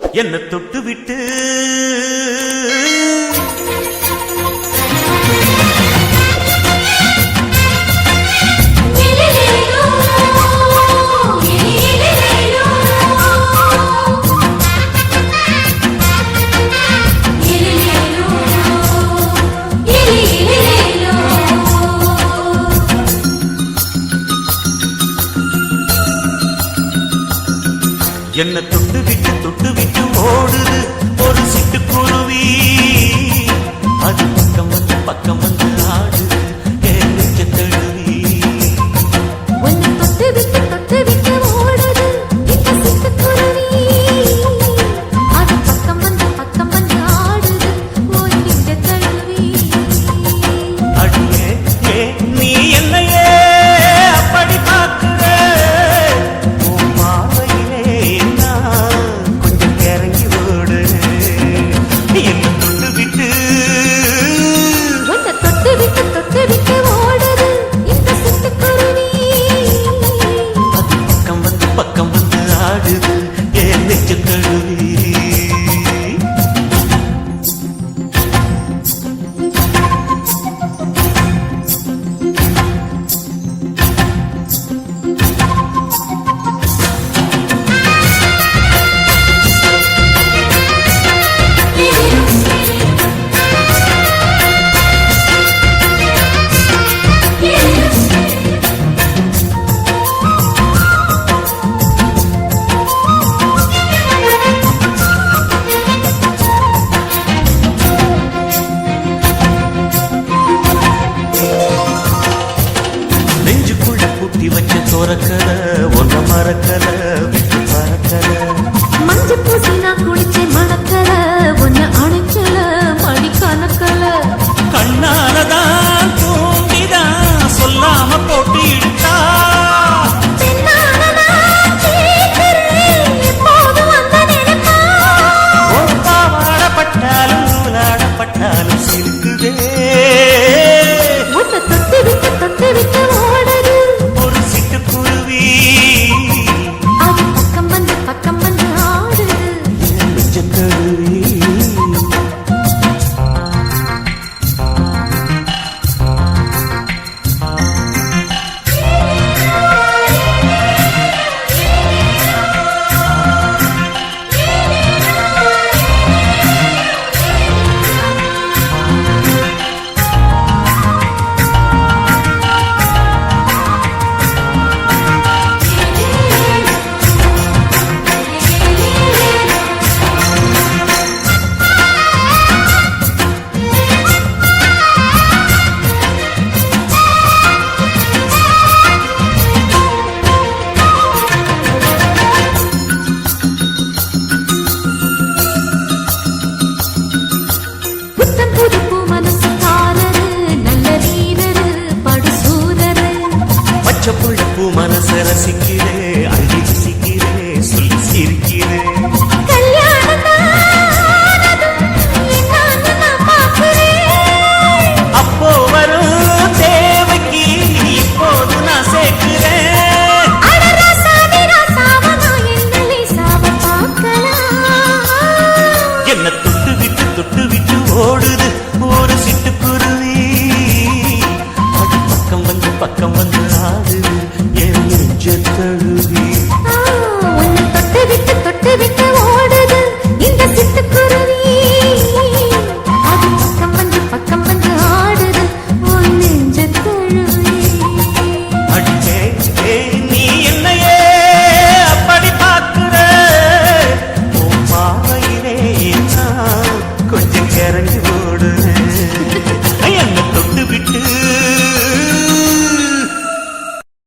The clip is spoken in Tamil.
என்ன தொட்டு விட்டு என்ன தொட்டு விட்டு ஓடுது ஒரு சிட்டுக்குருவி. அது பக்கம் வந்து ஆடுது நெஞ்ச தழுவி. உன்னை தொட்டு விட்டு ஓடுது இந்த சிட்டுக்குருவி. அது பக்கம் வந்து ஆடுது ஓய் நெஞ்ச தழுவி. அடியே நீ என்னையே அப்படி பார்க்கிற உன் பார்வையிலே கொஞ்சம் கிறங்கி ஓடு. என்ன தொட்டு விட்டு உன்னை தொட்டு விட்டு ஓடுது இந்த சிட்டுக்குருவி. அது பக்கம் வந்து ஆடுது நெஞ்ச தழுவி. நெஞ்சுக்குள்ள பூட்டி வச்ச தோரக்கல ஒன்ன மறக்கல விட்டு பறக்கல. மஞ்சள் பூசி நான் குளிச்சேன் மணக்கல உன்னை அணைக்கல மணி கணக்கல. கண்ணாலதான் தூண்டிதான் சொல்லாம போட்டு இழுத்தா. ஒரு பாவாடப்பட்டாலும் நூலாடப்பட்டாலும் சிலுக்குதே. உன்னை தொட்டு விட்டு ஓடுது ஒரு சிட்டுக்குருவி. அது பக்கம் வந்து ஆடுது நெஞ்ச தழுவி.